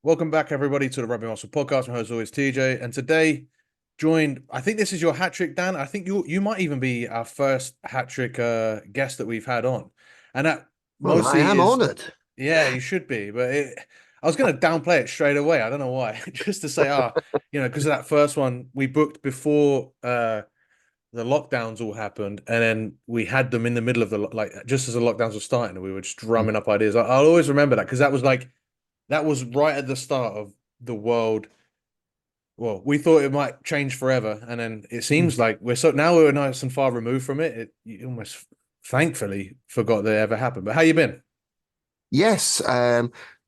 Welcome back, everybody, to the Rugby Muscle Podcast. My host is always TJ, and today joined. I think this is your hat trick, Dan. I think you might even be our first hat trick guest that we've had on, and that Well, I mostly am is honoured. yeah, you should be. But I was going to downplay it straight away. I don't know why, just to say, because of that first one we booked before the lockdowns all happened, and then we had them in the middle of like just as the lockdowns were starting, and we were just drumming up ideas. I'll always remember that because that was right at the start of the world. Well, we thought it might change forever, and then it seems like we're nice and far removed from it. You almost thankfully forgot that it ever happened. But how you been? Yes,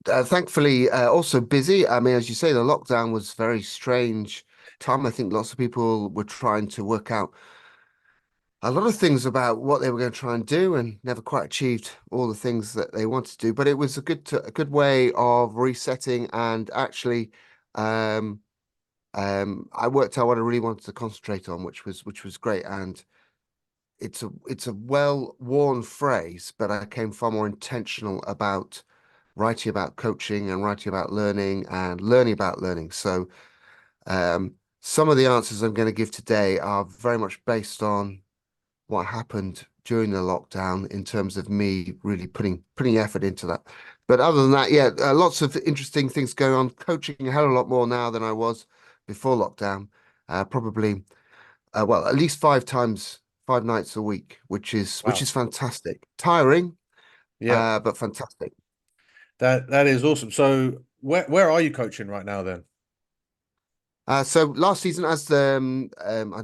thankfully, also busy. I mean, as you say, the lockdown was very strange time. I think lots of people were trying to work out a lot of things about what they were going to try and do, and never quite achieved all the things that they wanted to do. But it was a good way of resetting and actually, um, I worked out what I really wanted to concentrate on, which was great. And it's a well-worn phrase, but I became far more intentional about writing about coaching and writing about learning and learning about learning. So some of the answers I'm going to give today are very much based on what happened during the lockdown in terms of me really putting effort into that. But other than that, yeah, lots of interesting things going on. Coaching a hell of a lot more now than I was before lockdown. Probably well, at least 5 times, 5 nights a week, which is Wow. fantastic. Tiring, Yeah, but fantastic. that is awesome. So where are you coaching right now then? So last season, as I'm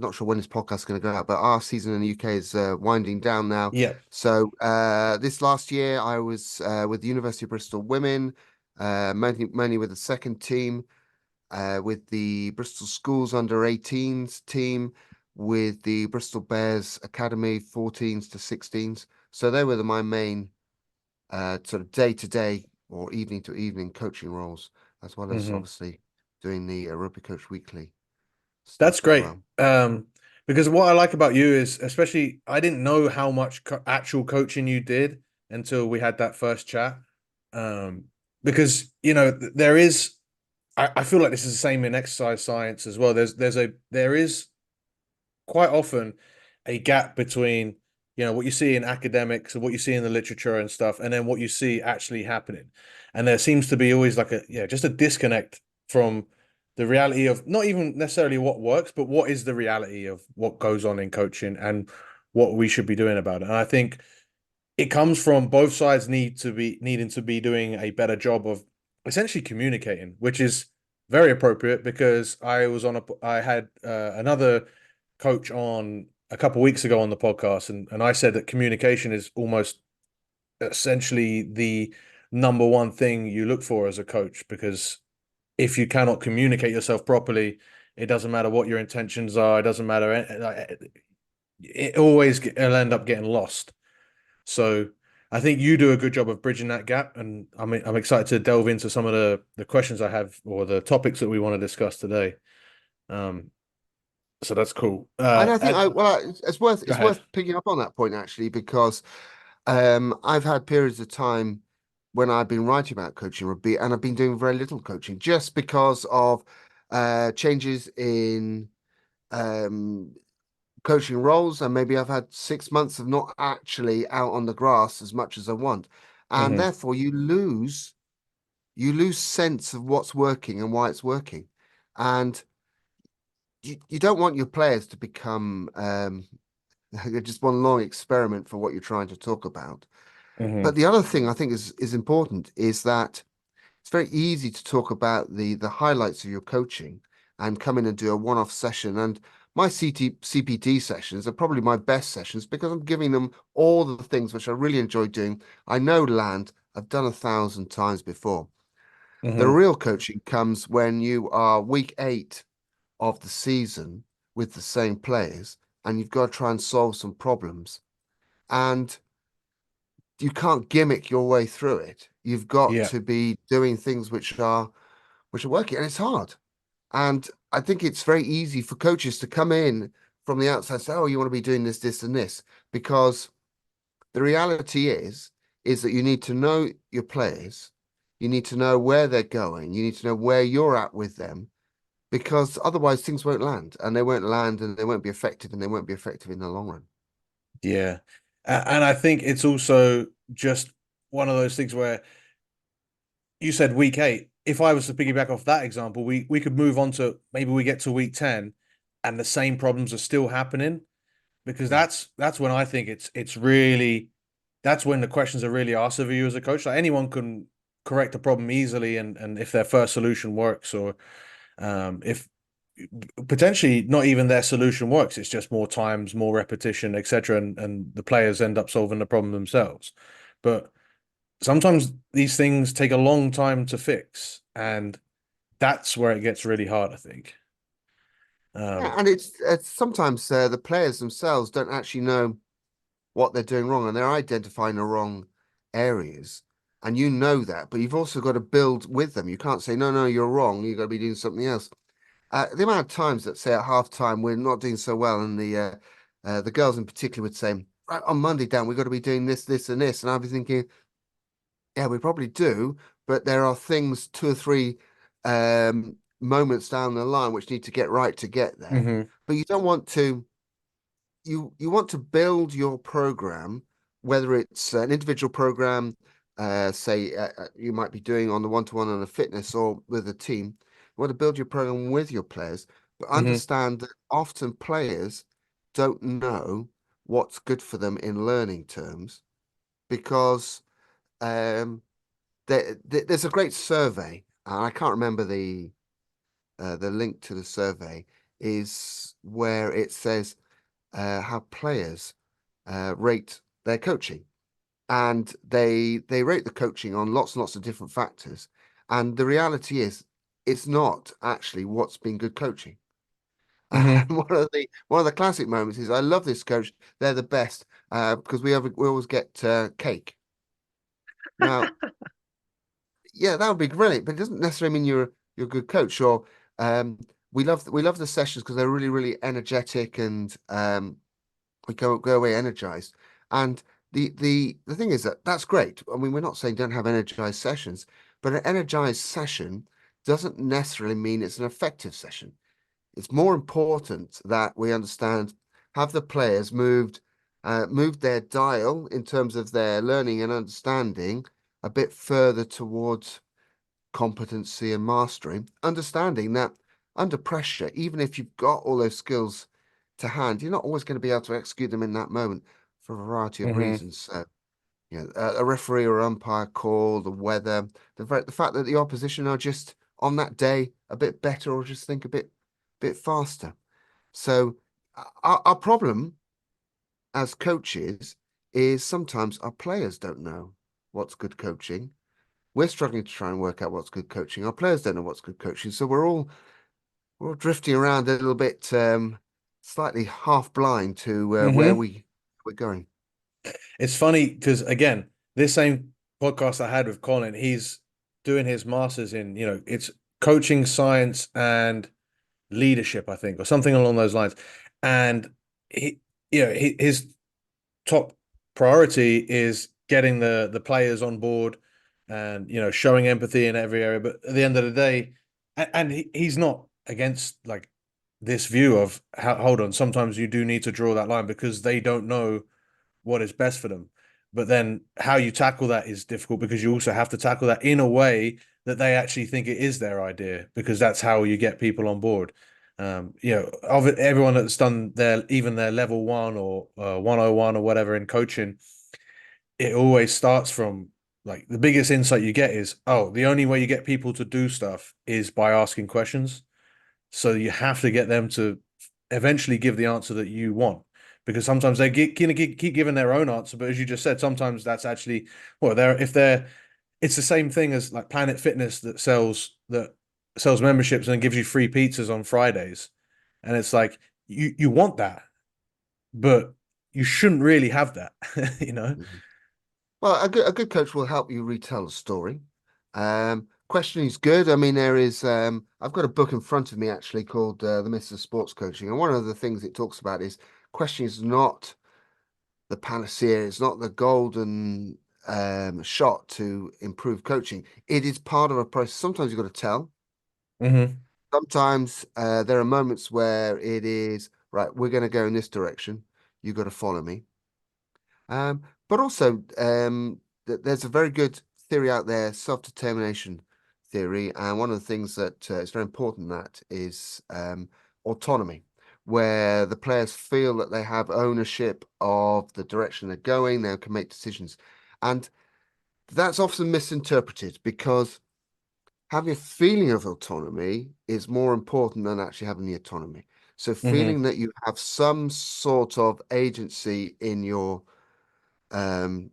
not sure when this podcast is going to go out, but our season in the UK is winding down now. Yeah. So this last year, I was with the University of Bristol Women, mainly with the second team, with the Bristol Schools under 18s team, with the Bristol Bears Academy 14s to 16s. So they were my main sort of day to day or evening to evening coaching roles, as well as Hmm. obviously doing the Rugby Coach Weekly That's stuff as great. well. Because what I like about you is, especially, I didn't know how much actual coaching you did until we had that first chat. Um, because there is, I feel like this is the same in exercise science as well. There is quite often a gap between what you see in academics and what you see in the literature and stuff, and then what you see actually happening. And there seems to be always like just a disconnect from the reality of not even necessarily what works, but what is the reality of what goes on in coaching and what we should be doing about it. And I think it comes from both sides needing to be doing a better job of essentially communicating, which is very appropriate because I had another coach on a couple of weeks ago on the podcast, and I said that communication is almost essentially the number one thing you look for as a coach, because if you cannot communicate yourself properly, it doesn't matter what your intentions are. It doesn't matter. It'll end up getting lost. So I think you do a good job of bridging that gap, and I'm excited to delve into some of the questions I have or the topics that we want to discuss today. Um, so that's cool. And I think it's worth Go it's ahead. worth picking up on that point actually because I've had periods of time when I've been writing about coaching rugby and I've been doing very little coaching just because of changes in um, coaching roles, and maybe I've had 6 months of not actually out on the grass as much as I want, and Hmm. therefore you lose sense of what's working and why it's working, and you don't want your players to become just one long experiment for what you're trying to talk about. But Hmm. the other thing I think is important is that it's very easy to talk about the highlights of your coaching and come in and do a one-off session. And my CPT sessions are probably my best sessions because I'm giving them all the things which I really enjoy doing. I know land, I've done 1,000 times before. The Hmm. real coaching comes when you are week 8 of the season with the same players and you've got to try and solve some problems. And you can't gimmick your way through it. You've got Yeah. to be doing things which are working, and it's hard. And I think it's very easy for coaches to come in from the outside and say, "Oh, you want to be doing this, this, and this," because the reality is that you need to know your players, You need to know where they're going. You need to know where you're at with them, because otherwise things won't land, and they won't land, and they won't be effective, and they won't be effective in the long run. Yeah. And I think it's also just one of those things where you said week 8. If I was to piggyback off that example, we could move on to maybe we get to week 10 and the same problems are still happening, because Mm. that's when I think it's really, that's when the questions are really asked of you as a coach. Like anyone can correct a problem easily, and if their first solution works, or if potentially not even their solution works, it's just more times, more repetition, etc., and the players end up solving the problem themselves. But sometimes these things take a long time to fix, and that's where it gets really hard, I think. Yeah, um and it's sometimes the players themselves don't actually know what they're doing wrong, and they're identifying the wrong areas. And you know that, but you've also got to build with them. You can't say, no, no, you're wrong. You've got to be doing something else. The amount of times that say at halftime we're not doing so well, and the girls in particular would say, right, on Monday, Dan, we've got to be doing this, this, and this. And I'll be thinking, yeah, we probably do, but there are things, two or three moments down the line which need to get right to get there. hmm But you don't want to you want to build your program, whether it's an individual program, say you might be doing on the one-to-one on a fitness or with a team. You want to build your program with your players, but hmm understand that often players don't know what's good for them in learning terms, because um, there's a great survey. I can't remember the link to the survey is where it says how players rate their coaching, and they rate the coaching on lots and lots of different factors. And the reality is, it's not actually what's been good coaching. hmm And one of the classic moments is, I love this coach. They're the best because we always get cake. Now, yeah, that would be brilliant, but it doesn't necessarily mean you're a good coach. Or um, we love the sessions because they're really really energetic, and we go away energized. And the thing is that that's great. I mean, we're not saying don't have energized sessions, but an energized session doesn't necessarily mean it's an effective session. It's more important that we understand, have the players moved their dial in terms of their learning and understanding a bit further towards competency and mastery, understanding that under pressure, even if you've got all those skills to hand, you're not always going to be able to execute them in that moment for a variety of hmm reasons. So, a referee or umpire call, the weather, the fact that the opposition are just on that day a bit better, or just think a bit faster. So, our problem as coaches is sometimes our players don't know what's good coaching. We're struggling to try and work out what's good coaching. Our players don't know what's good coaching. So we're all drifting around a little bit, slightly half blind to where hmm we're going. It's funny because again, this same podcast I had with Colin, he's doing his masters in, it's coaching science and leadership, I think, or something along those lines. And he, his top priority is getting the players on board, and showing empathy in every area. But at the end of the day, and he's not against like this view of how, hold on, sometimes you do need to draw that line because they don't know what is best for them. But then how you tackle that is difficult, because you also have to tackle that in a way that they actually think it is their idea, because that's how you get people on board. Of everyone that's done their level one or 101 or whatever in coaching, it always starts from, like, the biggest insight you get is, oh, the only way you get people to do stuff is by asking questions. So you have to get them to eventually give the answer that you want, because sometimes they keep giving their own answer. But as you just said, sometimes that's actually, well, it's the same thing as like Planet Fitness that sells memberships and gives you free pizzas on Fridays. And it's like, you want that, but you shouldn't really have that, you know? Mhm. Well, a good coach will help you retell a story. Questioning is good. I mean, I've got a book in front of me actually called The Myths of Sports Coaching. And one of the things it talks about is questioning is not the panacea. It's not the golden shot to improve coaching. It is part of a process. Sometimes you've got to tell. Hmm. Sometimes there are moments where it is right. We're going to go in this direction. You've got to follow me. But also, there's a very good theory out there, self-determination theory, and one of the things that is very important in that is autonomy, where the players feel that they have ownership of the direction they're going, they can make decisions, and that's often misinterpreted because having a feeling of autonomy is more important than actually having the autonomy. So Hmm. feeling that you have some sort of agency in your um,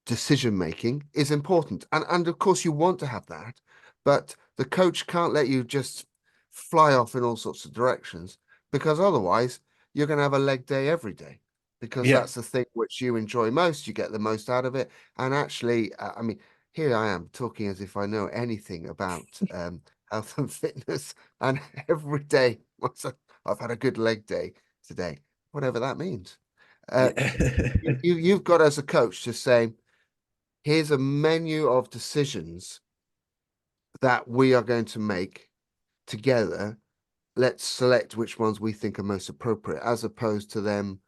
decision making is important. And of course you want to have that, but the coach can't let you just fly off in all sorts of directions because otherwise you're going to have a leg day every day because Yeah. that's the thing which you enjoy most, you get the most out of it. And actually, I mean, here I am talking as if I know anything about health and fitness, and every day I've had a good leg day today, whatever that means. Uh, Yeah. you've got as a coach to say, here's a menu of decisions that we are going to make together. Let's select which ones we think are most appropriate, as opposed to them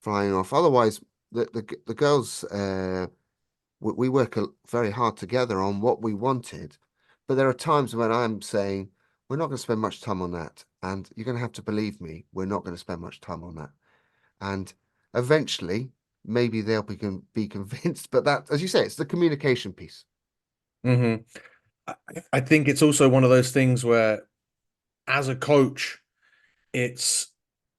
flying off. Otherwise, the girls we work very hard together on what we wanted, but there are times when I'm saying we're not going to spend much time on that, and you're going to have to believe me, we're not going to spend much time on that. And eventually, maybe they'll be convinced. But that, as you say, it's the communication piece. Hmm. I I think it's also one of those things where, as a coach, it's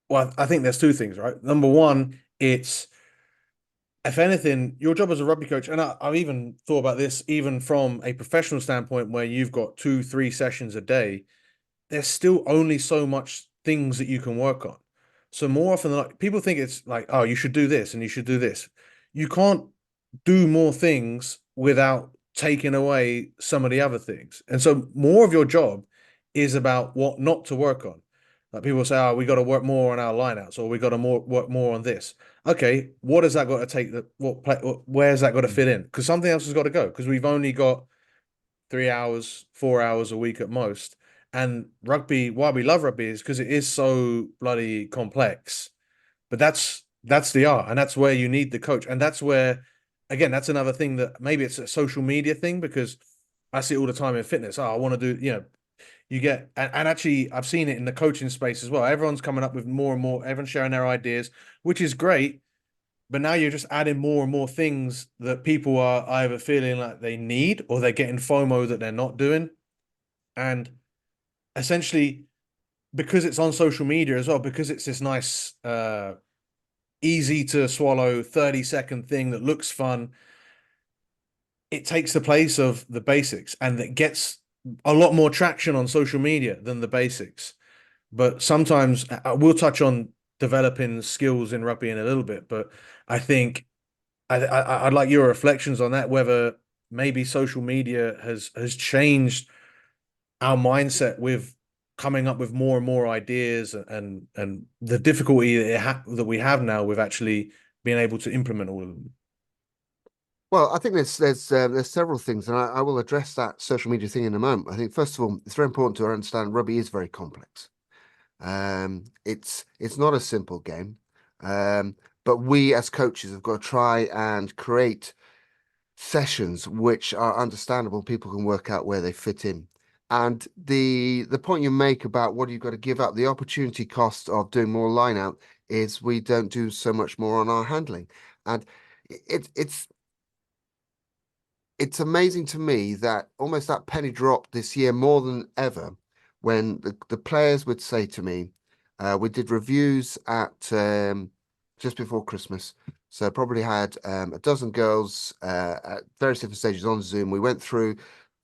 well, I think there's two things, right? Number one, it's if anything, your job as a rugby coach, and I've even thought about this, even from a professional standpoint, where you've got 2, 3 sessions a day, there's still only so much things that you can work on. So more often than not, people think it's like, oh, you should do this and you should do this. You can't do more things without taking away some of the other things. And so more of your job is about what not to work on. Like people say, oh, we got to work more on our lineouts, or we got to work more on this. Okay, what has that got to take? Where's that got to fit in? Because something else has got to go. Because we've only got 3 hours, 4 hours a week at most. And rugby, why we love rugby is because it is so bloody complex. But that's the art, and that's where you need the coach, and that's where, again, that's another thing that maybe it's a social media thing because I see it all the time in fitness. Oh, I want to do, you get, and actually, I've seen it in the coaching space as well. Everyone's coming up with more and more. Everyone's sharing their ideas, which is great. But now you're just adding more and more things that people are either feeling like they need or they're getting FOMO that they're not doing. And essentially, because it's on social media as well, because it's this nice, easy to swallow 30-second thing that looks fun, it takes the place of the basics and that gets a lot more traction on social media than the basics. But sometimes we'll touch on developing skills in rugby in a little bit, but I think I'd like your reflections on that, whether maybe social media has changed our mindset with coming up with more and more ideas, and the difficulty that we have now with actually being able to implement all of them. Well, I think there's several things, and I will address that social media thing in a moment. I think first of all, it's very important to understand rugby is very complex. It's not a simple game, but we as coaches have got to try and create sessions which are understandable. People can work out where they fit in. And the point you make about what you've got to give up, the opportunity cost of doing more line out is we don't do so much more on our handling. And it's it's amazing to me that almost that penny dropped this year more than ever when the players would say to me, we did reviews at just before Christmas. So probably had a dozen girls at various different stages on Zoom. We went through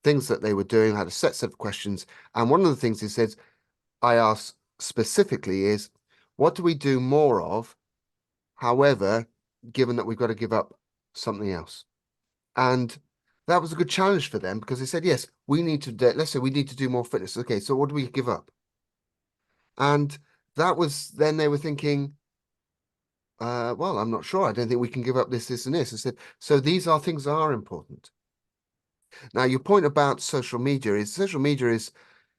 things that they were doing, had a set of questions. And one of the things he says I asked specifically is, what do we do more of? However, given that we've got to give up something else. And that was a good challenge for them because they said, yes, we need to do, let's say we need to do more fitness. Okay, so what do we give up? And that was then they were thinking, Well, I'm not sure. I don't think we can give up this, this, and this. I said, so these are things that are important. Now, your point about social media is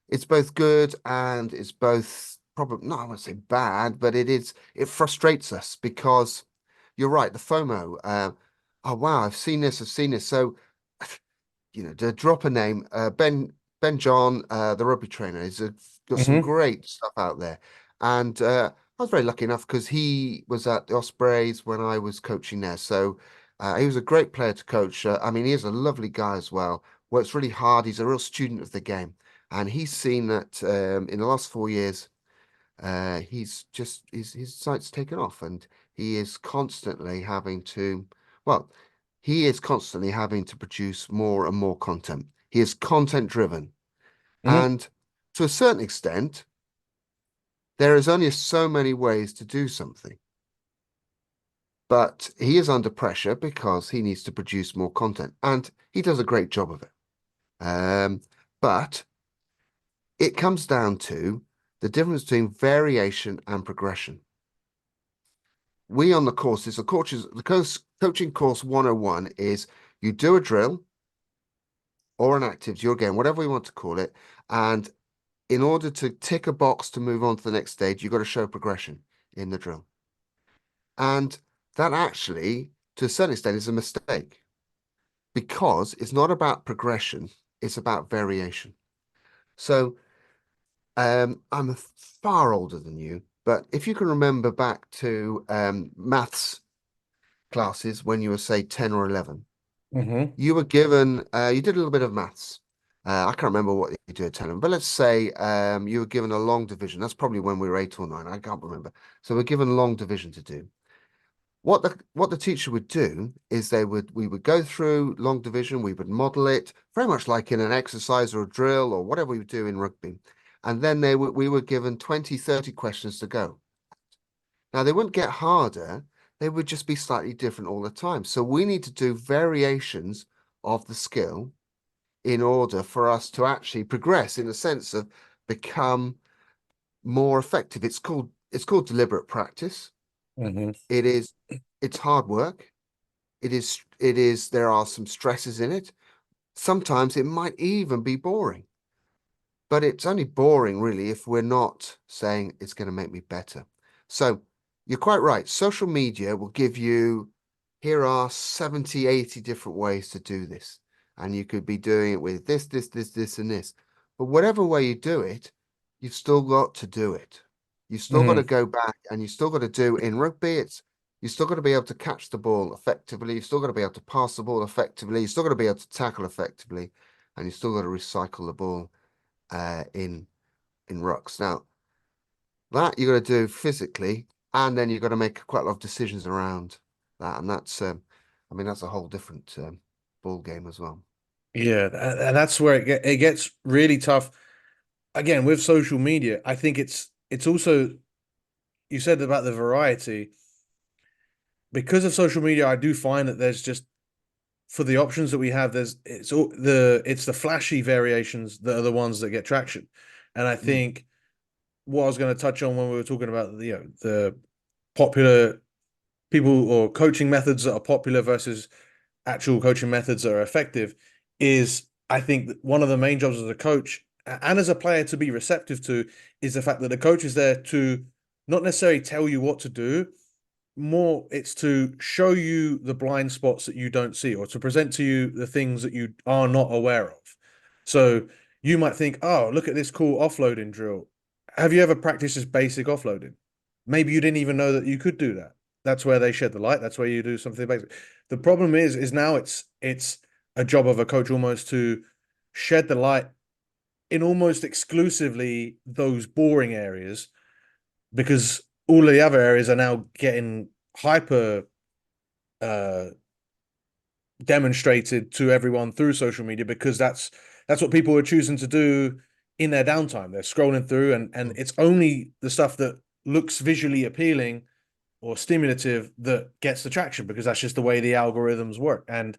it's both good and it's both probably not, I won't say bad, but it frustrates us because you're right, the FOMO. Oh wow, I've seen this. So to drop a name, Ben John, the rugby trainer, he's got some Hmm. great stuff out there. And I was very lucky enough because he was at the Ospreys when I was coaching there. So he was a great player to coach. I mean, he is a lovely guy as well. Works really hard. He's a real student of the game. And he's seen that in the last 4 years, his site's taken off, and he is constantly having to, well, he is constantly having to produce more and more content. He is content driven, Hmm. and to a certain extent, there is only so many ways to do something. But he is under pressure because he needs to produce more content, and he does a great job of it. Um, but it comes down to the difference between variation and progression. We on the courses, coaching course 101 is you do a drill or an activity or game, whatever we want to call it. And in order to tick a box to move on to the next stage, you've got to show progression in the drill. And that actually, to a certain extent, is a mistake because it's not about progression, it's about variation. So I'm far older than you, but if you can remember back to maths classes when you were, say, 10 or 11, Hmm. you were given, you did a little bit of maths. I can't remember what you did at 10, but let's say you were given a long division. That's probably when we were 8 or 9. I can't remember. So we're given long division to do. What the teacher would do is we would go through long division, we would model it very much like in an exercise or a drill or whatever we would do in rugby. And then we were given 20, 30 questions to go. Now, they wouldn't get harder, they would just be slightly different all the time. So we need to do variations of the skill in order for us to actually progress in the sense of become more effective. It's called deliberate practice. Hmm. It is it's hard work. There are some stresses in it. Sometimes it might even be boring. But it's only boring, really, if we're not saying it's going to make me better. So you're quite right. Social media will give you, here are 70, 80 different ways to do this. And you could be doing it with this, and this. But whatever way you do it, you've still got to do it. You've still got to Hmm. go back and you still got to do in rugby, you still got to be able to catch the ball effectively. You've still got to be able to pass the ball effectively. You've still got to be able to tackle effectively. And you've still got to recycle the ball in rucks. Now, that you got to do physically, and then you've got to make quite a lot of decisions around that, and I mean, that's a whole different ball game as well. Yeah, and that's where it gets really tough. Again, with social media, I think it's also, you said about the variety. Because of social media, I do find that there's just, for the options that we have, it's the flashy variations that are the ones that get traction. And I Mm, think what I was going to touch on when we were talking about the popular people or coaching methods that are popular versus actual coaching methods that are effective is, I think one of the main jobs as a coach and as a player to be receptive to is the fact that the coach is there to not necessarily tell you what to do, more it's to show you the blind spots that you don't see or to present to you the things that you are not aware of. So you might think, oh, look at this cool offloading drill. Have you ever practiced this basic offloading? Maybe you didn't even know that you could do that. That's where they shed the light. That's where you do something basic. The problem is now it's a job of a coach almost to shed the light in almost exclusively those boring areas, because all of the other areas are now getting hyper uh demonstrated to everyone through social media, because that's what people are choosing to do in their downtime. They're scrolling through, and mm, it's only the stuff that looks visually appealing or stimulative that gets the traction, because that's just the way the algorithms work. And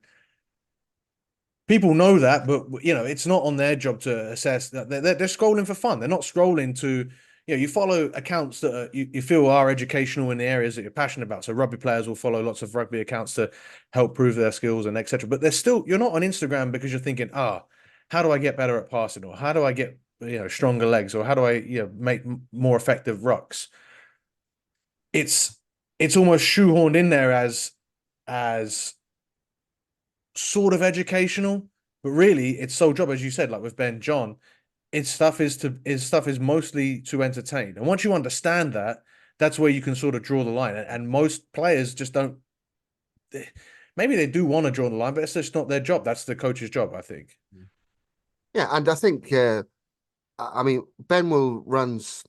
people know that, but it's not on their job to assess that. They're scrolling for fun. They're not scrolling to, you follow accounts that you feel are educational in the areas that you're passionate about. So rugby players will follow lots of rugby accounts to help prove their skills and etc. But there's still, you're not on Instagram because you're thinking, how do I get better at passing, or how do I get stronger legs, or how do I make more effective rucks. It's almost shoehorned in there as sort of educational, but really it's sole job, as you said, like with Ben John. Its stuff is mostly to entertain. And once you understand that, that's where you can sort of draw the line. And most players just don't. Maybe they do want to draw the line, but it's just not their job. That's the coach's job, I think. Yeah, and I think I mean Ben will runs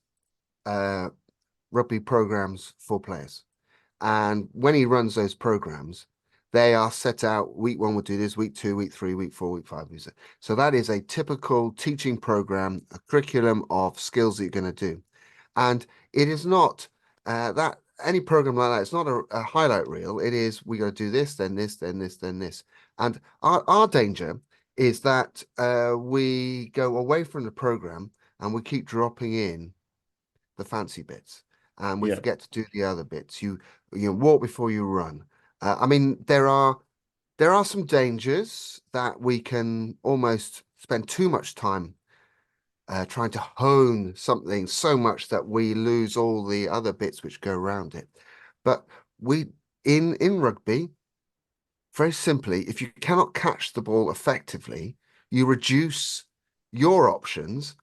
rugby programs for players. And when he runs those programs, they are set out. Week 1 we'll do this, week 2, week 3, week 4, week 5. So that is a typical teaching program, a curriculum of skills that you're going to do. And it is not that any program like that, it's not a highlight reel. It is, we got to do this, then this, then this, then this. And our danger is that we go away from the program and we keep dropping in the fancy bits and we forget to do the other bits. You walk before you run. I mean, there are some dangers that we can almost spend too much time trying to hone something so much that we lose all the other bits which go around it. But we in rugby, very simply, if you cannot catch the ball effectively, you reduce your options,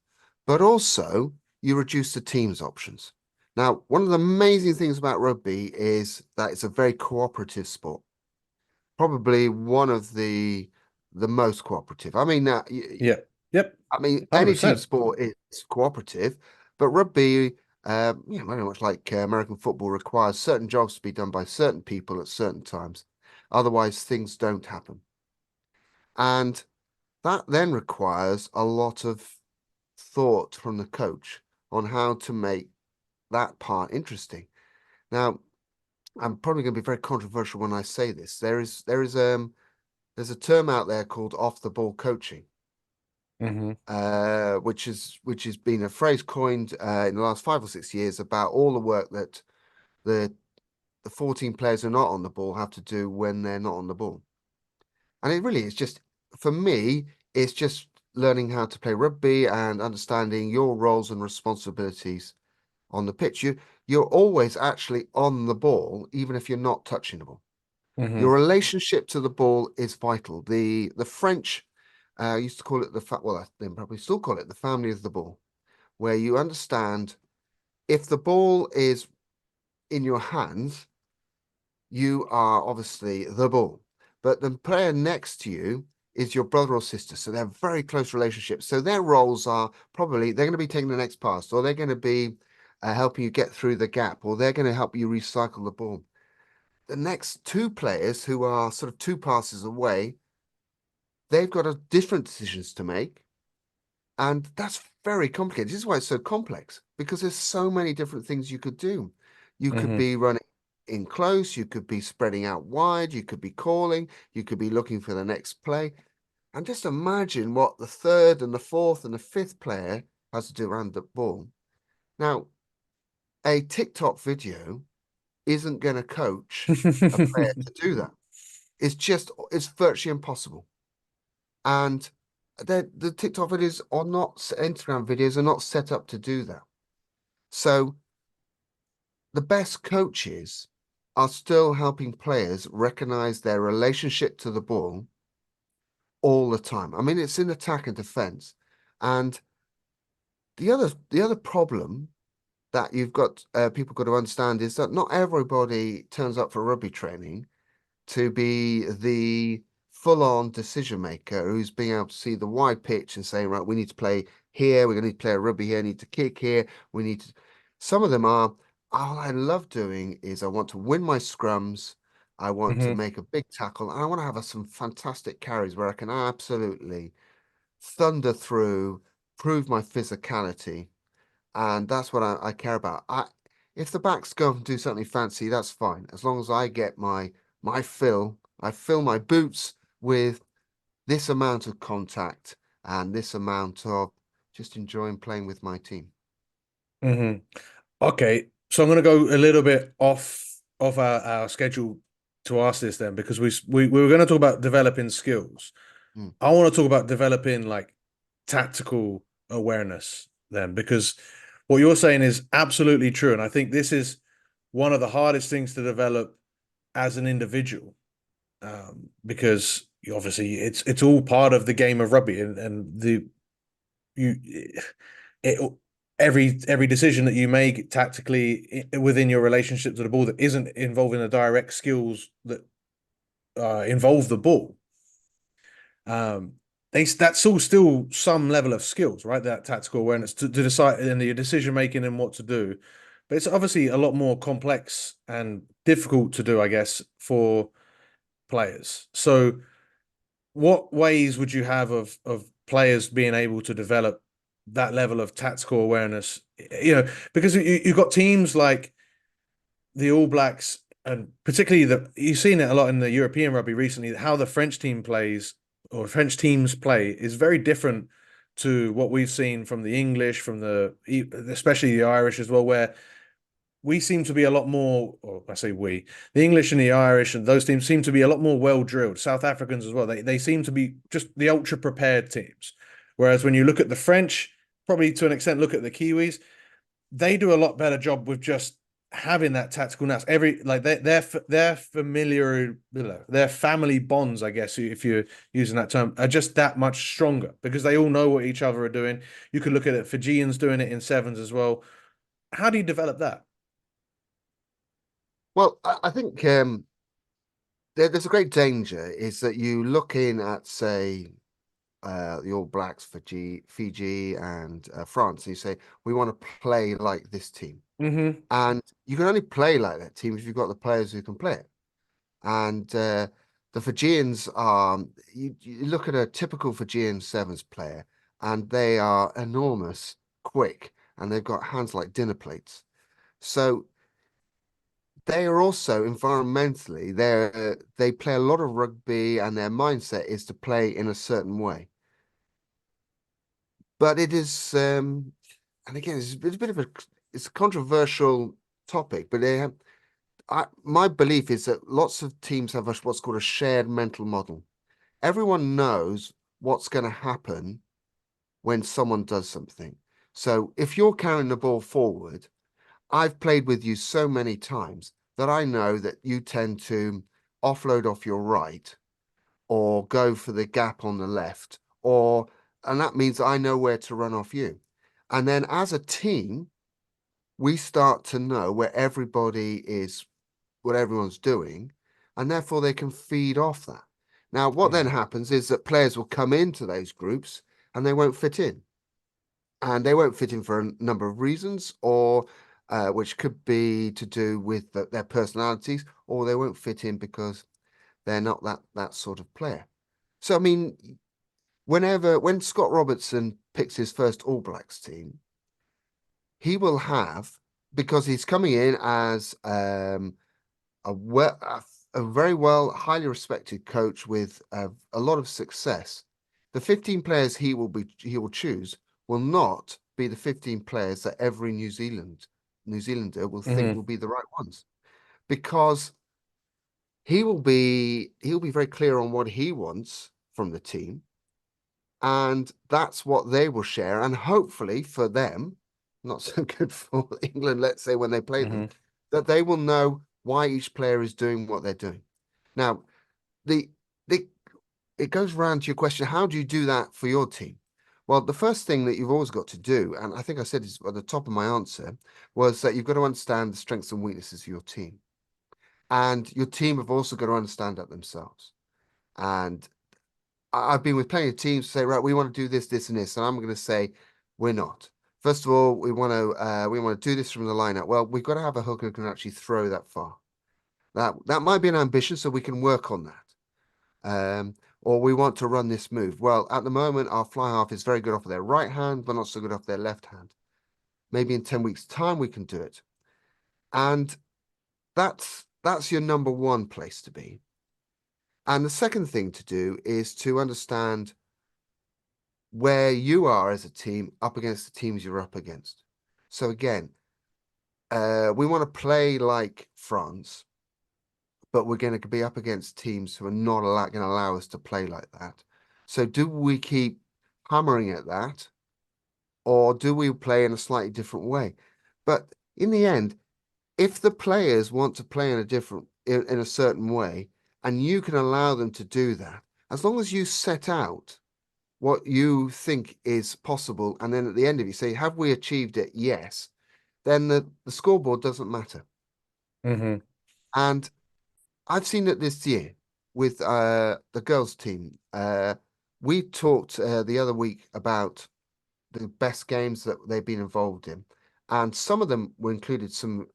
but also you reduce the team's options. Now, one of the amazing things about rugby is that it's a very cooperative sport. Probably one of the most cooperative. I mean, Yep. I mean, any team 100%. sport is cooperative, but rugby, very much like American football, requires certain jobs to be done by certain people at certain times. Otherwise, things don't happen. And that then requires a lot of thought from the coach on how to make that part interesting. Now, I'm probably going to be very controversial when I say this. There's a term out there called off the ball coaching, which has been a phrase coined in the last 5 or 6 years about all the work that the 14 players who are not on the ball have to do when they're not on the ball. And it really is just, for me, it's just learning how to play rugby and understanding your roles and responsibilities on the pitch. You're always actually on the ball, even if you're not touching the ball. Your relationship to the ball is vital. The French used to call it they probably still call it the family of the ball, where you understand if the ball is in your hands, you are obviously the ball, but the player next to you is your brother or sister. So they're very close relationships. So their roles are probably they're going to be taking the next pass, or they're going to be helping you get through the gap, or they're going to help you recycle the ball. The next 2 players who are sort of 2 passes away, they've got different decisions to make. And that's very complicated. This is why it's so complex, because there's so many different things you could do. You could be running in close, you could be spreading out wide, you could be calling, you could be looking for the next play. And just imagine what the 3rd and the 4th and the 5th player has to do around the ball. Now, a TikTok video isn't going to coach a player to do that. It's virtually impossible. And the TikTok videos are not, Instagram videos are not set up to do that. So the best coaches are still helping players recognize their relationship to the ball all the time. I mean, it's in attack and defense. And the other problem that you've got people got to understand is that not everybody turns up for rugby training to be the full-on decision maker who's being able to see the wide pitch and saying, right, we need to play here, we're going to need to play a rugby here, need to kick here, we need to. Some of them are, all I love doing is I want to win my scrums, I want to make a big tackle, and I want to have some fantastic carries where I can absolutely thunder through, prove my physicality, and that's what I care about. If the backs go and do something fancy, that's fine, as long as I get my fill. I fill my boots with this amount of contact and this amount of just enjoying playing with my team. Hmm. Okay, so I'm going to go a little bit off our schedule to ask this then, because we were going to talk about developing skills. Mm. I want to talk about developing like tactical awareness then, because what you're saying is absolutely true, and I think this is one of the hardest things to develop as an individual, because obviously it's all part of the game of rugby, and the you it every decision that you make tactically within your relationship to the ball that isn't involving the direct skills that involve the ball, um that's all still some level of skills, right? That tactical awareness to decide and your decision making and what to do, but it's obviously a lot more complex and difficult to do, I guess, for players. So what ways would you have of players being able to develop that level of tactical awareness? Because you've got teams like the All Blacks, and particularly you've seen it a lot in the European rugby recently. How the French team plays, or French teams play, is very different to what we've seen from the English, from especially the Irish as well, where we seem to be a lot more, or I say we, the English and the Irish and those teams seem to be a lot more well drilled. South Africans as well. They seem to be just the ultra prepared teams. Whereas when you look at the French, probably to an extent, look at the Kiwis, they do a lot better job with just having that tactical nous. Their familiar, their family bonds, I guess, if you're using that term, are just that much stronger because they all know what each other are doing. You could look at it, Fijians doing it in sevens as well. How do you develop that? Well, I think there's a great danger is that you look in at, say, the All Blacks, Fiji and France, and you say, we want to play like this team. Mm-hmm. And you can only play like that team if you've got the players who can play it. And the Fijians are, you look at a typical Fijian sevens player, and they are enormous, quick, and they've got hands like dinner plates. So they are also environmentally, they play a lot of rugby, and their mindset is to play in a certain way. But it is, and again, it's a bit of it's a controversial topic, but they have, my belief is that lots of teams have what's called a shared mental model. Everyone knows what's going to happen when someone does something. So if you're carrying the ball forward, I've played with you so many times that I know that you tend to offload off your right or go for the gap on the left, and that means I know where to run off you. And then as a team, we start to know where everybody is, what everyone's doing, and therefore they can feed off that. Now, what then Mm-hmm. happens is that players will come into those groups and they won't fit in. And they won't fit in for a number of reasons, or which could be to do with their personalities, or they won't fit in because they're not that sort of player. So, I mean, when Scott Robertson picks his first All Blacks team, he will have, because he's coming in as a well, a very well, highly respected coach with a lot of success. The 15 players he will choose will not be the 15 players that every New Zealander will think Mm-hmm. will be the right ones, because he'll be very clear on what he wants from the team, and that's what they will share. And hopefully for them, not so good for England, let's say, when they play them, Mm-hmm. that they will know why each player is doing what they're doing. Now, the the it goes around to your question, how do you do that for your team? Well, the first thing that you've always got to do, and I think I said this at the top of my answer, was that you've got to understand the strengths and weaknesses of your team. And your team have also got to understand that themselves. And I've been with plenty of teams say, right, we want to do this, this, and this, and I'm going to say, we're not. First of all, we want to do this from the line out. Well, we've got to have a hooker who can actually throw that far. That might be an ambition, so we can work on that. Or we want to run this move. Well, at the moment, our fly half is very good off of their right hand, but not so good off their left hand. Maybe in 10 weeks' time we can do it. And that's your number one place to be. And the second thing to do is to understand where you are as a team up against the teams you're up against. So again, we want to play like France, but we're going to be up against teams who are not going to allow us to play like that. So do we keep hammering at that, or do we play in a slightly different way? But in the end, if the players want to play in a certain way, and you can allow them to do that, as long as you set out what you think is possible, and then at the end of it, you say, have we achieved it? Yes. Then the scoreboard doesn't matter. Hmm. And I've seen it this year with the girls' team. We talked the other week about the best games that they've been involved in, and some of them were included some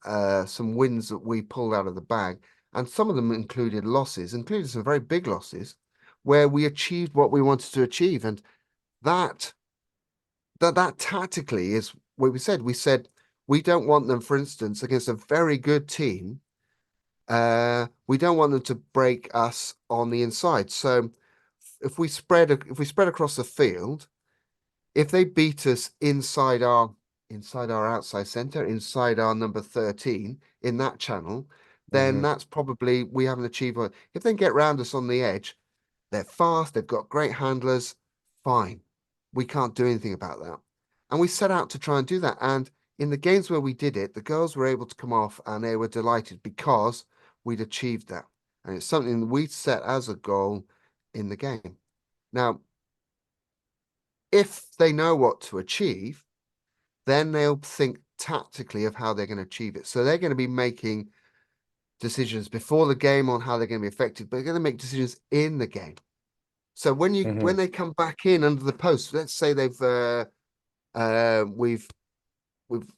wins that we pulled out of the bag, and some of them included losses, including some very big losses, where we achieved what we wanted to achieve, and that that tactically is what we said. We said we don't want them, for instance, against a very good team. We don't want them to break us on the inside. So if we spread across the field, if they beat us inside our outside center, inside our number 13 in that channel, then Hmm. that's probably we haven't achieved what if they get round us on the edge, they're fast, they've got great handlers, fine. We can't do anything about that. And we set out to try and do that. And in the games where we did it, the girls were able to come off and they were delighted because we'd achieved that. And it's something that we'd set as a goal in the game. Now, if they know what to achieve, then they'll think tactically of how they're going to achieve it. So they're going to be making decisions before the game on how they're going to be affected, but they're going to make decisions in the game. So Hmm. when they come back in under the post, let's say we've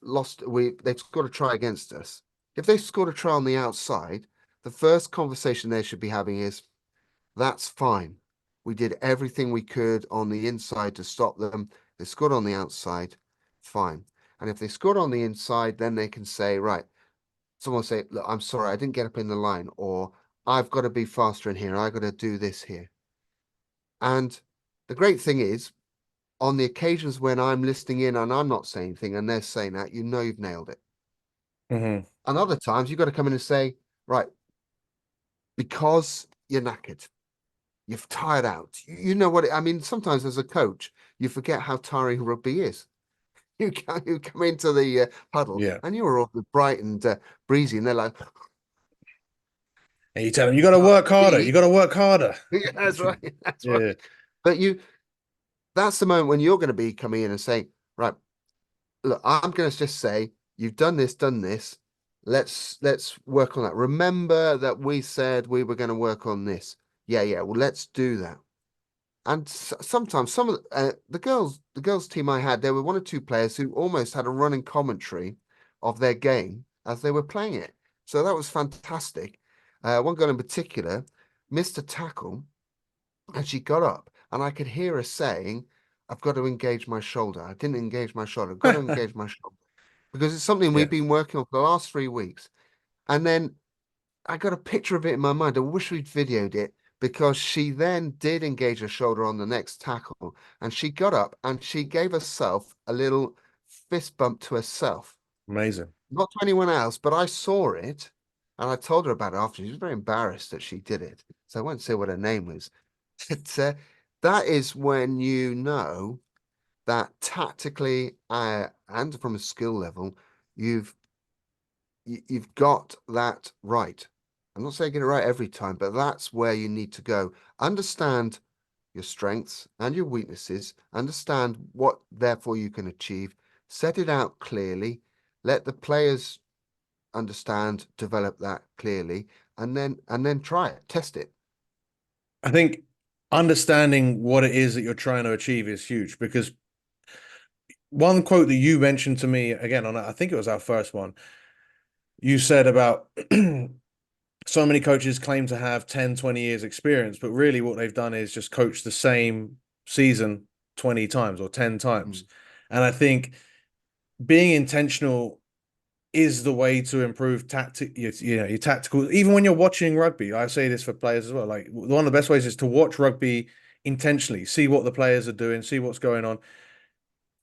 lost they've scored a try against us. If they scored a try on the outside, the first conversation they should be having is that's fine. We did everything we could on the inside to stop them. They scored on the outside, fine. And if they scored on the inside, then they can say, right, someone will say, look, I'm sorry, I didn't get up in the line, or I've got to be faster in here. I've got to do this here. And the great thing is, on the occasions when I'm listening in and I'm not saying anything and they're saying that, you know you've nailed it. Hmm. And other times you've got to come in and say, right, because you're knackered, you've tired out. You know what I mean? Sometimes as a coach, you forget how tiring rugby is. You come into the huddle Yeah. and you're all bright and breezy, and they're like, And you tell them, you got to work harder. You "Me?" got to work harder. Yeah, that's right. That's right. Yeah. But that's the moment when you're going to be coming in and saying, right, look, I'm going to just say, you've done this, done this. Let's work on that. Remember that we said we were going to work on this. Yeah, yeah. Well, let's do that. And sometimes some of the girls team I had, there were one or two players who almost had a running commentary of their game as they were playing it. So that was fantastic. One girl in particular missed a tackle and she got up and I could hear her saying, I've got to engage my shoulder. I didn't engage my shoulder. I've got to engage my shoulder because it's something Yeah. we've been working on for the last 3 weeks. And then I got a picture of it in my mind. I wish we'd videoed it because she then did engage her shoulder on the next tackle and she got up and she gave herself a little fist bump to herself, Amazing. not to anyone else, but I saw it and I told her about it after. She was very embarrassed that she did it. So I won't say what her name was. But that is when you know that tactically and from a skill level, you've you've got that right. I'm not saying get it right every time, but that's where you need to go. Understand your strengths and your weaknesses, understand what therefore you can achieve, set it out clearly, let the players understand, develop that clearly, and then try it, test it. I think understanding what it is that you're trying to achieve is huge because one quote that you mentioned to me again on I think it was our first one, you said about so many coaches claim to have 10, 20 years experience, but really what they've done is just coach the same season 20 times or 10 times. Mm. And I think being intentional is the way to improve your tactical. Even when you're watching rugby, I say this for players as well. Like one of the best ways is to watch rugby intentionally, see what the players are doing, see what's going on.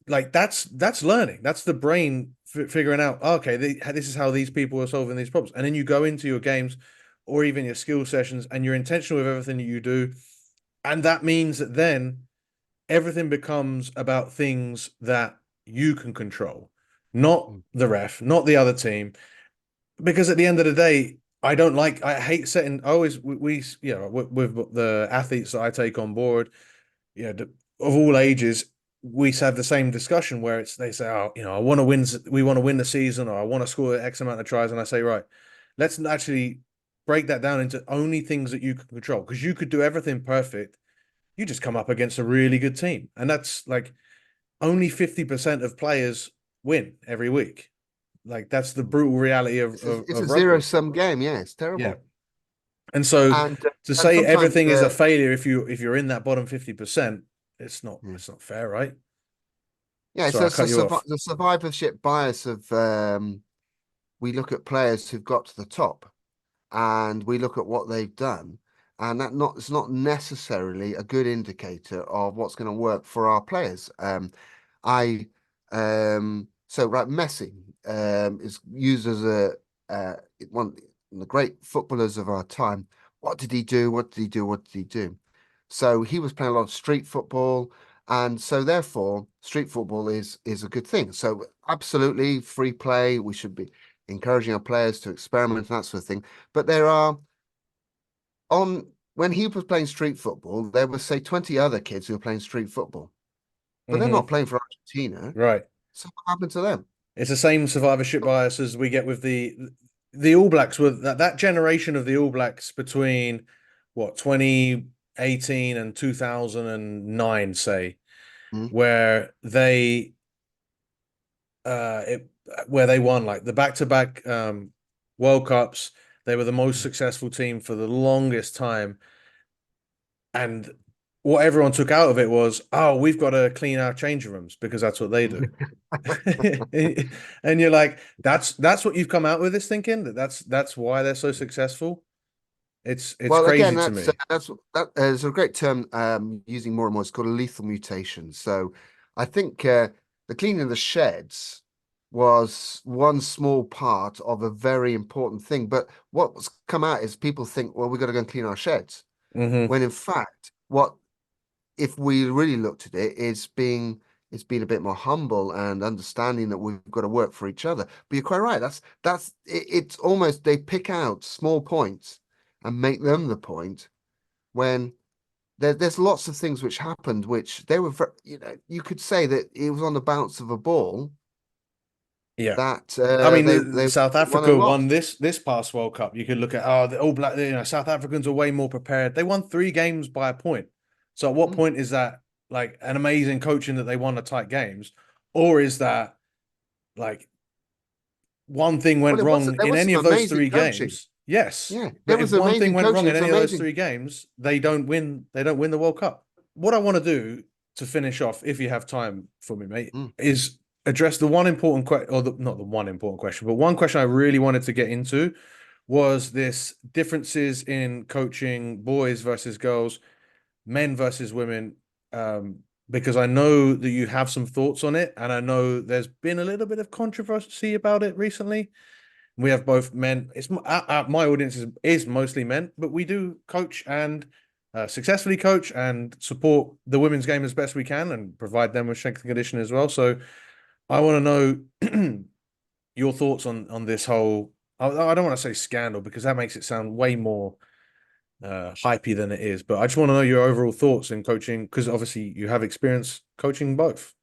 Like that's learning. That's the brain figuring out, okay, this is how these people are solving these problems. And then you go into your games or even your skill sessions and you're intentional with everything that you do. And that means that then everything becomes about things that you can control, not Mm. the ref, not the other team. Because at the end of the day, I hate setting, I always, with the athletes that I take on board, of all ages, we have the same discussion where they say, oh, I want to win, we want to win the season, or I want to score X amount of tries. And I say, right, let's actually break that down into only things that you can control, because you could do everything perfect. You just come up against a really good team. And that's like only 50% of players win every week. Like that's the brutal reality of, It's a rugby. zero-sum game. Yeah, it's Yeah. terrible. And so And to and say sometimes everything is a failure if you're in that bottom 50%, yeah. it's not fair, right? Yeah, Sorry, I it's cut you off. the survivorship bias of we look at players who've got to the top and we look at what they've done, and it's not necessarily a good indicator of what's going to work for our players. I so right, Messi is used as a one of the great footballers of our time. What did he do? What did he do? What did he do? So he was playing a lot of street football, and so therefore street football is a good thing. So absolutely free play. We should be encouraging our players to experiment and that sort of thing. But there are on when he was playing street football, there were say 20 other kids who were playing street football, but they're not Hmm. playing for Argentina. Right. So what happened to them? It's the same survivorship bias as we get with the All Blacks, with that generation of the All Blacks between what 2018 and 2009, say, Mm. where they uh it, where they won like the back-to-back World Cups. They were the most successful team for the longest time. And what everyone took out of it was, oh, we've got to clean our changing rooms because that's what they do. And you're like, that's what you've come out with this thinking, that's why they're so successful. It's Well, again, crazy to me. that is a great term using more and more. It's called a lethal mutation. So I think the cleaning the sheds was one small part of a very important thing. But what's come out is people think, well, we've got to go and clean our sheds. Hmm. When in fact, what if we really looked at it, it's being a bit more humble and understanding that we've got to work for each other. But you're quite right. It's almost they pick out small points and make them the point when there's lots of things which happened which they were you could say that it was on the bounce of a ball Yeah. that I mean, they South won and Africa won lost. this past World Cup. You could look at, oh, the All Black, South Africans are way more prepared. They won 3 games by a point. So at what Mm. point is that like an amazing coaching that they won the tight games, or is that like one thing Well, went wrong there in was any some of those amazing 3 games? coaching. Yes, Yeah, there but if was one thing amazing went wrong coaching. in It's any of those amazing. 3 games, they don't win. They don't win the World Cup. What I want to do to finish off, if you have time for me, mate, Mm. is address the one important question, or not the one important question, but one question I really wanted to get into was this differences in coaching boys versus girls, men versus women. Because I know that you have some thoughts on it, and I know there's been a little bit of controversy about it recently. We have both men. It's my audience is mostly men, but we do coach and successfully coach and support the women's game as best we can and provide them with strength and conditioning as well. So I want to know your thoughts on this whole. I don't want to say scandal because that makes it sound way more hypey than it is. But I just want to know your overall thoughts in coaching because obviously you have experience coaching both.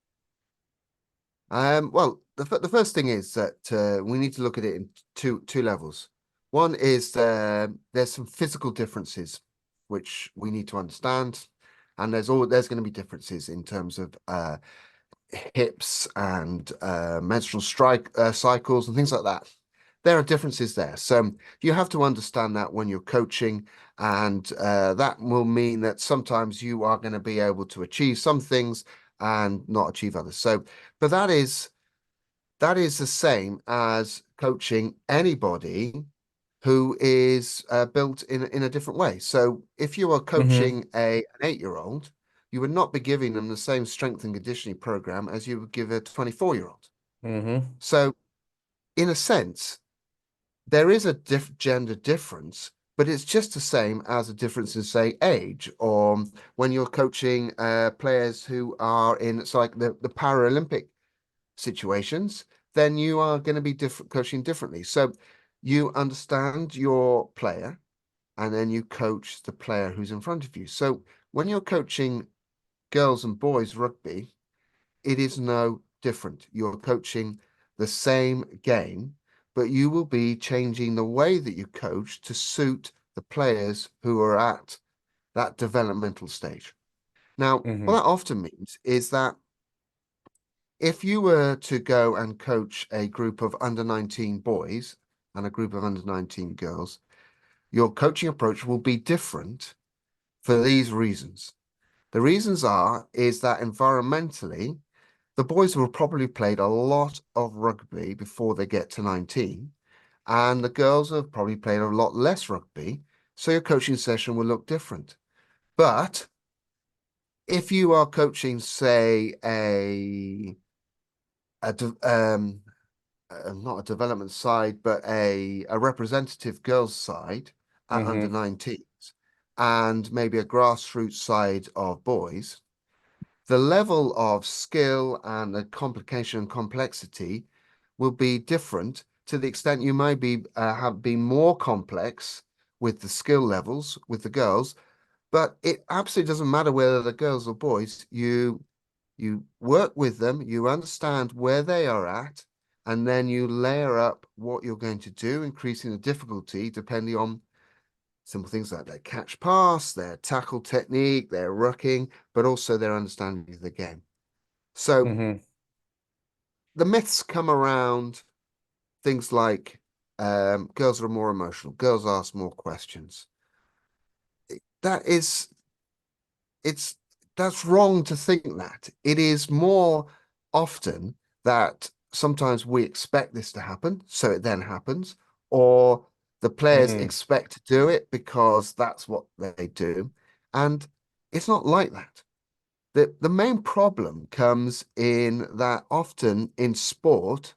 Well, the first thing is that we need to look at it in two levels. One is there's some physical differences which we need to understand, and there's going to be differences in terms of hips and menstrual strike cycles and things like that. There are differences there, so you have to understand that when you're coaching, and that will mean that sometimes you are going to be able to achieve some things and not achieve others. So, but that is the same as coaching anybody who is built in a different way. So if you are Mm-hmm. coaching an 8-year-old, you would not be giving them the same strength and conditioning program as you would give a 24-year-old. Mm-hmm. So in a sense, there is a gender difference, but it's just the same as a difference in, say, age, or when you're coaching players who are in, it's like the Paralympic situations, then you are going to be coaching differently. So you understand your player, and then you coach the player who's in front of you. So when you're coaching girls and boys rugby, it is no different. You're coaching the same game, but you will be changing the way that you coach to suit the players who are at that developmental stage. Now, Mm-hmm. what that often means is that if you were to go and coach a group of under 19 boys and a group of under 19 girls, your coaching approach will be different for these reasons. The reasons is that environmentally, the boys will probably played a lot of rugby before they get to 19, and the girls have probably played a lot less rugby, so your coaching session will look different. But if you are coaching, say, a not a development side, but a representative girls side at under Mm-hmm. 19s, and maybe a grassroots side of boys, the level of skill and the complication and complexity will be different to the extent you might be have been more complex with the skill levels with the girls, but it absolutely doesn't matter whether they're girls or boys. You work with them, you understand where they are at, and then you layer up what you're going to do, increasing the difficulty depending on simple things like their catch pass, their tackle technique, their rucking, but also their understanding of the game. So Mm-hmm. the myths come around things like girls are more emotional, girls ask more questions. That is, it's that's wrong to think that. It is more often that sometimes we expect this to happen, so it then happens, or the players Mm-hmm. expect to do it because that's what they do. And it's not like that. The main problem comes in that often in sport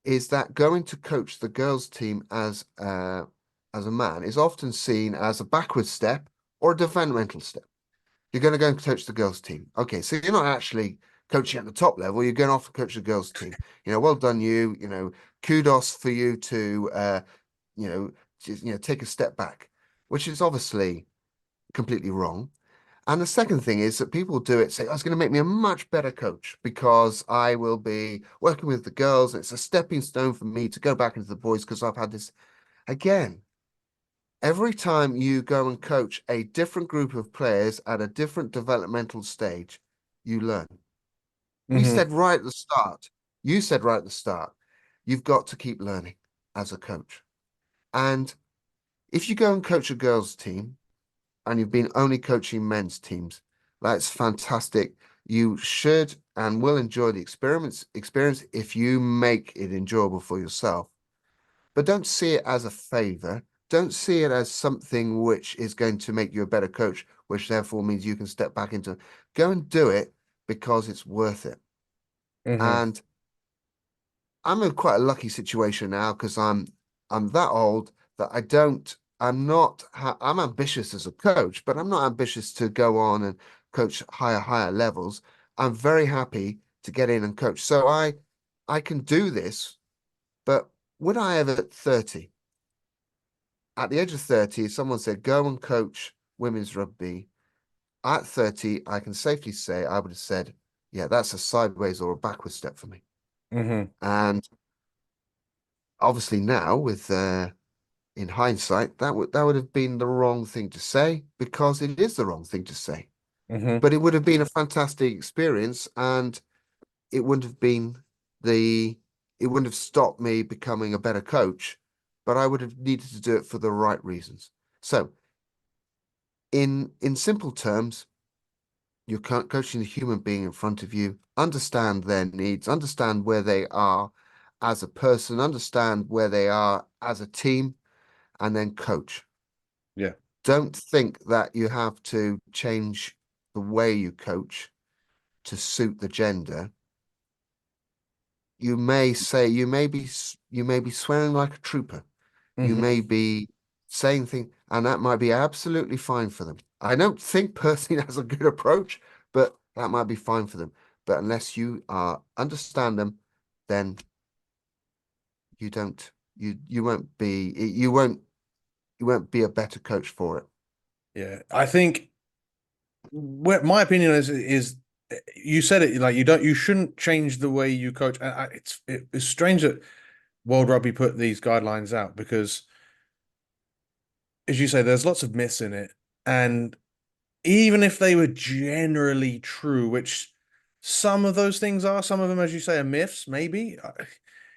is that going to coach the girls team as a man is often seen as a backward step or a developmental step. You're going to go and coach the girls team. Okay, so you're not actually coaching at the top level. You're going off to coach the girls team. Well done you. Kudos for you to you know just, take a step back, which is obviously completely wrong. And the second thing is that people do it, say, oh, it's going to make me a much better coach because I will be working with the girls. And it's a stepping stone for me to go back into the boys because I've had this. Again, every time you go and coach a different group of players at a different developmental stage, you learn. We Mm-hmm. said right at the start, you said right at the start, you've got to keep learning as a coach. And if you go and coach a girls' team, and you've been only coaching men's teams. That's fantastic. You should and will enjoy the experience if you make it enjoyable for yourself. But don't see it as a favor. Don't see it as something which is going to make you a better coach, which therefore means you can step back into. Go and do it because it's worth it. Mm-hmm. And I'm in quite a lucky situation now because I'm that old that I'm ambitious as a coach, but I'm not ambitious to go on and coach higher levels. I'm very happy to get in and coach. So I can do this, but would I ever at 30? At the age of 30, if someone said go and coach women's rugby, at 30, I can safely say I would have said, yeah, that's a sideways or a backward step for me. Mm-hmm. And obviously now with in hindsight, that would have been the wrong thing to say because it is the wrong thing to say. Mm-hmm. But it would have been a fantastic experience, and it wouldn't have been the it wouldn't have stopped me becoming a better coach, but I would have needed to do it for the right reasons. So, in simple terms, you're coaching the human being in front of you, understand their needs, understand where they are as a person, understand where they are as a team, and then coach. Yeah. Don't think that you have to change the way you coach to suit the gender. you may say you may be swearing like a trooper. You Hmm. may be saying things, and that might be absolutely fine for them. I don't think personally that's a good approach, but that might be fine for them. But unless you understand them, then you don't you won't be you won't be a better coach for it. Yeah, I think what my opinion is you said it like you shouldn't change the way you coach. It's strange that World Rugby put these guidelines out because, as you say, there's lots of myths in it, and even if they were generally true, which some of those things are, some of them, as you say, are myths, maybe,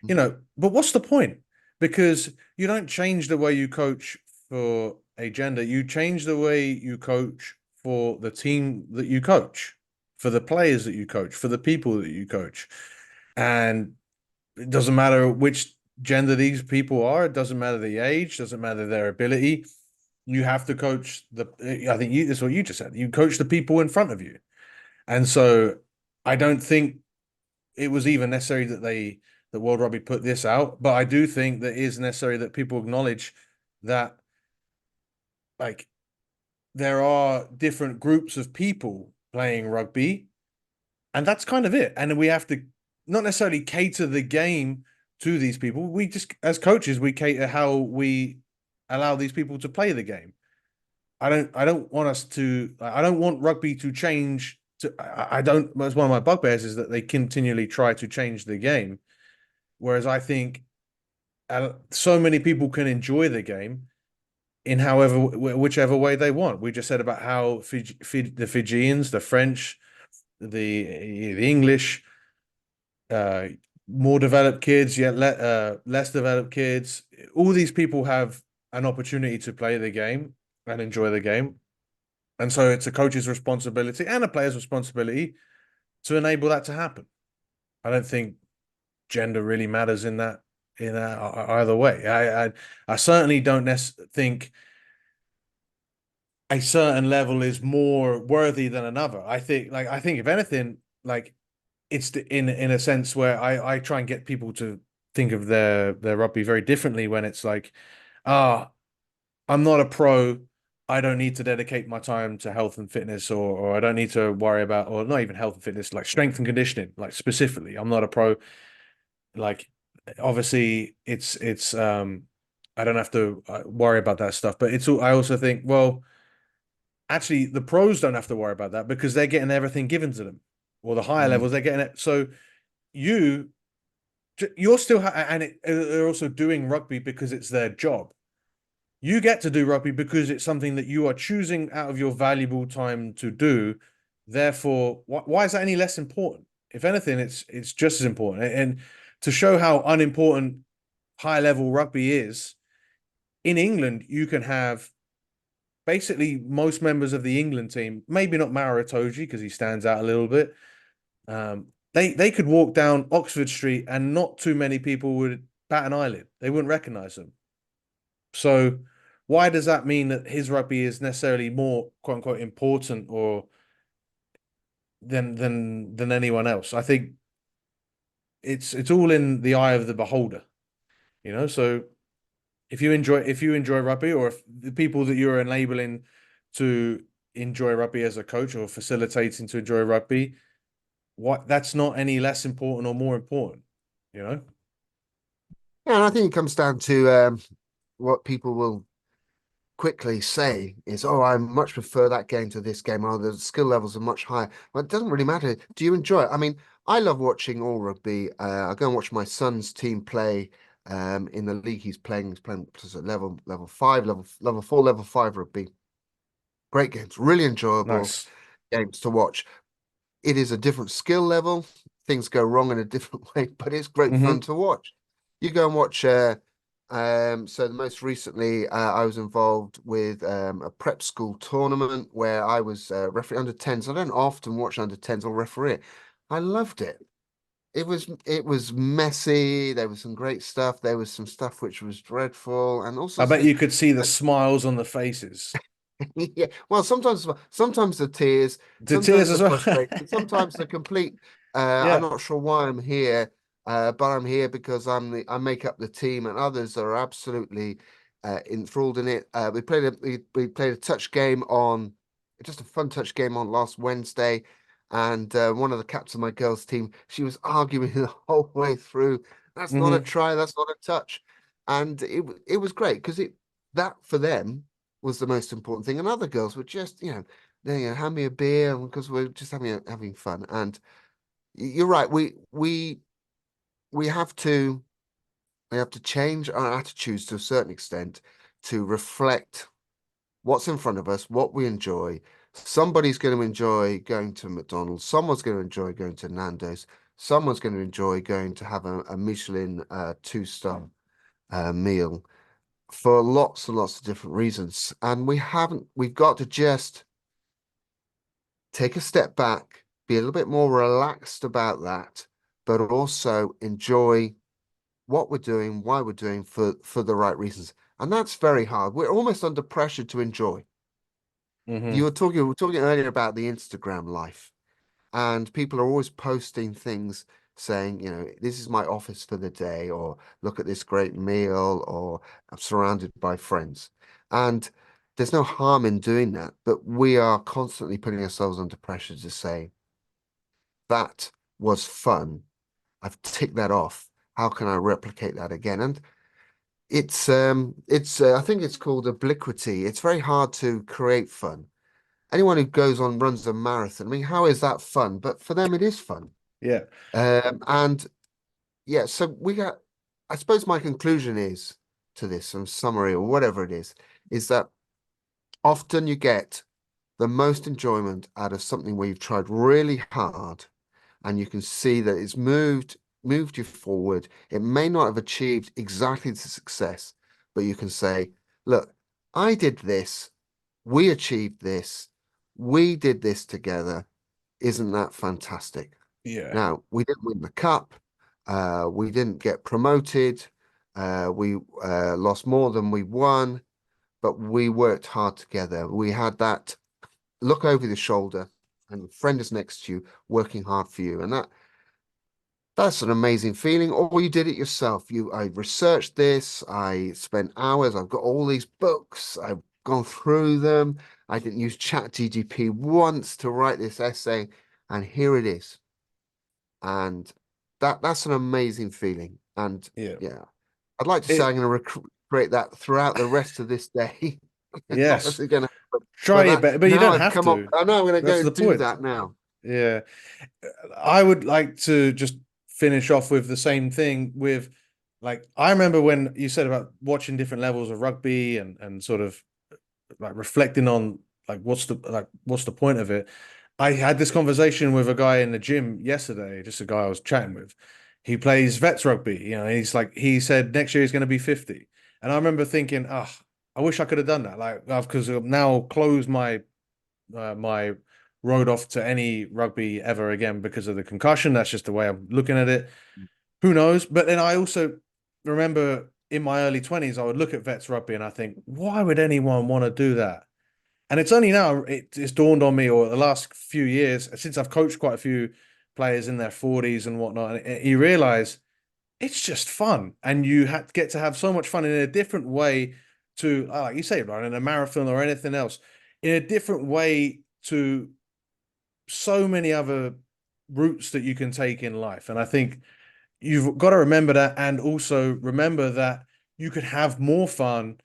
but what's the point? Because you don't change the way you coach for a gender, you change the way you coach for the team that you coach, for the players that you coach, for the people that you coach. And it doesn't matter which gender these people are, it doesn't matter the age, doesn't matter their ability. You have to coach I think that's what you just said. You coach the people in front of you. And so I don't think it was even necessary that World Rugby put this out, but I do think that it is necessary that people acknowledge that like there are different groups of people playing rugby, and that's kind of it. And we have to not necessarily cater the game to these people. We just, as coaches, we cater how we allow these people to play the game. I don't want us to. I don't want rugby to change. I don't. That's one of my bugbears is that they continually try to change the game, whereas I think so many people can enjoy the game in whichever way they want. We just said about how the Fijians, the French, the English, uh, more developed kids, yet less developed kids. All these people have an opportunity to play the game and enjoy the game. And so it's a coach's responsibility and a player's responsibility to enable that to happen. I don't think gender really matters in that either way. I certainly don't think a certain level is more worthy than another. I think if anything, like it's in a sense where I try and get people to think of their rugby very differently when it's like, ah, I'm not a pro. I don't need to dedicate my time to health and fitness, or I don't need to worry about, or not even health and fitness, like strength and conditioning, like specifically. I'm not a pro. Like, obviously, it's I don't have to worry about that stuff. But it's all. I also think, well, actually, the pros don't have to worry about that because they're getting everything given to them, or the higher Mm. levels they're getting it. So you, you're still, they're also doing rugby because it's their job. You get to do rugby because it's something that you are choosing out of your valuable time to do. Therefore, why is that any less important? If anything, it's just as important. And to show how unimportant high level rugby is, in England, you can have basically most members of the England team, maybe not Mara Itoje because he stands out a little bit. They could walk down Oxford Street and not too many people would bat an eyelid. They wouldn't recognize them. So why does that mean that his rugby is necessarily more quote unquote important or than anyone else? I think it's all in the eye of the beholder, you know. So if you enjoy rugby, or if the people that you're enabling to enjoy rugby as a coach or facilitating to enjoy rugby, what that's not any less important or more important, you know. Yeah, and I think it comes down to what people will quickly say is, "Oh, I much prefer that game to this game. Oh, the skill levels are much higher." Well, it doesn't really matter. Do you enjoy it? I mean, I love watching all rugby. I go and watch my son's team play in the league he's playing. He's playing level five, level four, level five rugby. Great games, really enjoyable Nice. games to watch. It is a different skill level. Things go wrong in a different way, but it's great fun Hmm. to watch. You go and watch. So the most recently, I was involved with a prep school tournament where I was referee under 10s. I don't often watch under 10s or referee it. I loved it. It was messy. There was some great stuff. There was some stuff which was dreadful, and all I sorts of bet things. you could see the smiles on the faces. Yeah, well, sometimes the tears, The tears sometimes as the well. frustration, sometimes the complete. I'm Yeah. not sure why I'm here. but I'm here because I make up the team, and others are absolutely enthralled in it. We played a touch game on just a fun touch game on last Wednesday, and one of the captains of my girls' team, she was arguing the whole way through. That's not a Hmm. try. That's not a touch, and it was great because it that for them was the most important thing, and other girls were just hand me a beer because we're just having fun. And you're right. We have to change our attitudes to a certain extent to reflect what's in front of us, what we enjoy. Somebody's going to enjoy going to McDonald's. Someone's going to enjoy going to Nando's. Someone's going to enjoy going to have a Michelin two-star meal for lots and lots of different reasons. And we've got to just take a step back, be a little bit more relaxed about that, but also enjoy what we're doing, why we're doing for the right reasons. And that's very hard. We're almost under pressure to enjoy. Hmm. We were talking earlier about the Instagram life, and people are always posting things saying, this is my office for the day, or look at this great meal, or I'm surrounded by friends. And there's no harm in doing that, but we are constantly putting ourselves under pressure to say, that was fun. I've ticked that off. How can I replicate that again? And it's I think it's called obliquity. It's very hard to create fun. Anyone who goes on runs a marathon, I mean, how is that fun? But for them, it is fun. Yeah. And yeah, so I suppose my conclusion is to this, some summary or whatever it is that often you get the most enjoyment out of something where you've tried really hard and you can see that it's moved you forward. It may not have achieved exactly the success, but you can say, look, I did this, we achieved this, we did this together. Isn't that fantastic? Yeah. Now, we didn't win the cup, we didn't get promoted, we lost more than we won, but we worked hard together. We had that look over the shoulder and a friend is next to you working hard for you. And that's an amazing feeling. Or you did it yourself. I researched this. I spent hours. I've got all these books. I've gone through them. I didn't use ChatGPT once to write this essay, and here it is. And that's an amazing feeling. And Yeah. yeah, I'd like to say It. I'm going to recreate that throughout the rest of this day. It's Yes. obviously going to happen. Try But it, that but you now don't I've have come up. to. I know I'm going to go That's the and do point. that now. Yeah. I would like to just finish off with the same thing with like I remember when you said about watching different levels of rugby and sort of like reflecting on like what's the point of it. I had this conversation with a guy in the gym yesterday, just a guy I was chatting with. He plays vets rugby, he's like he said next year he's going to be 50. And I remember thinking, oh, I wish I could have done that. Like because I've now closed my road off to any rugby ever again because of the concussion. That's just the way I'm looking at it. Who knows? But then I also remember in my early 20s, I would look at vets rugby and I think, why would anyone want to do that? And it's only now it's dawned on me, or the last few years, since I've coached quite a few players in their 40s and whatnot, and you realize it's just fun. And get to have so much fun in a different way to, like you say, running a marathon or anything else, in a different way to so many other routes that you can take in life. And I think you've got to remember that, and also remember that you could have more fun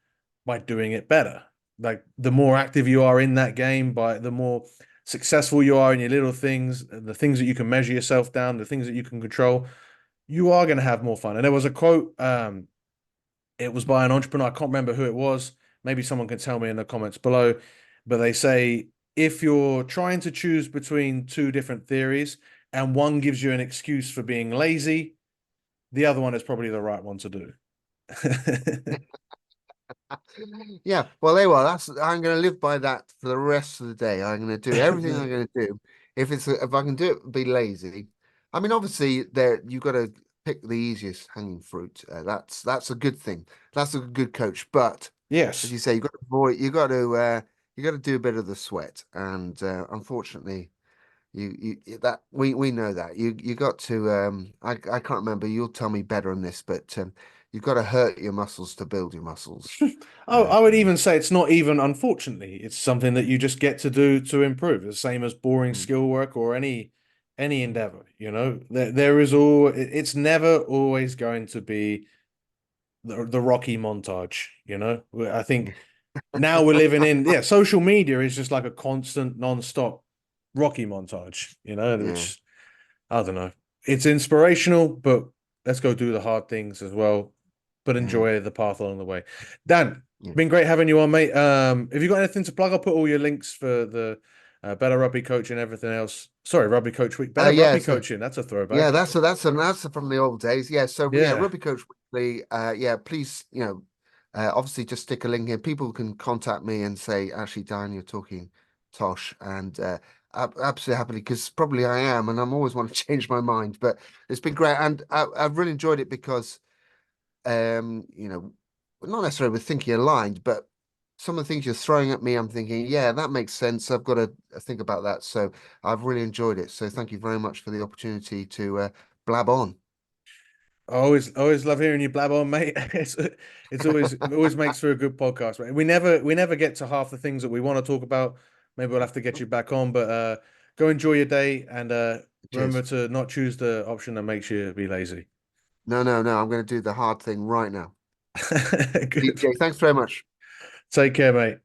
by doing it better. Like the more active you are in that game, by the more successful you are in your little things, the things that you can measure yourself down, the things that you can control, you are going to have more fun. And there was a quote, it was by an entrepreneur. I can't remember who it was. Maybe someone can tell me in the comments below. But they say if you're trying to choose between two different theories and one gives you an excuse for being lazy, the other one is probably the right one to do. Yeah, well, there you are. I'm going to live by that for the rest of the day. I'm going to do everything I'm going to do. If I can do it, be lazy. I mean, obviously, there you got to pick the easiest hanging fruit. That's a good thing. That's a good coach. But as Yes. you say, you got to do a bit of the sweat. And unfortunately, that we know that you got to I can't remember. You'll tell me better on this, but you've got to hurt your muscles to build your muscles. Oh, I would Um, even say it's not even unfortunately. It's something that you just get to do to improve. The same as boring mm, skill work or any endeavor, you know. There is all it's never always going to be the Rocky montage, you know. I think now we're living in social media is just like a constant non-stop Rocky montage, you know, yeah, which I don't know. It's inspirational, but let's go do the hard things as well, but yeah, enjoy the path along the way. Dan, yeah. been great having you on, mate. Have you got anything to plug? I'll put all your links for the Better Rugby Coaching and everything else. Sorry, Rugby Coach Week. Better Yeah, Rugby so Coaching. That's a yeah, throwback. that's from the old days. Yeah, so yeah, Yeah. Rugby Coach Weekly. Yeah, please, obviously just stick a link here. People can contact me and say, actually, Dan, you're talking tosh, and absolutely happily because probably I am, and I'm always want to change my mind. But it's been great, and I've really enjoyed it because you know, not necessarily with thinking aligned, but some of the things you're throwing at me, I'm thinking, yeah, that makes sense. I've got to think about that. So I've really enjoyed it. So thank you very much for the opportunity to blab on. I always love hearing you blab on, mate. It's always makes for a good podcast, mate. We never get to half the things that we want to talk about. Maybe we'll have to get you back on, but go enjoy your day and remember Cheers. to not choose the option that makes you be lazy. No, no, no. I'm going to do the hard thing right now. Good. DJ, thanks very much. Take care, mate.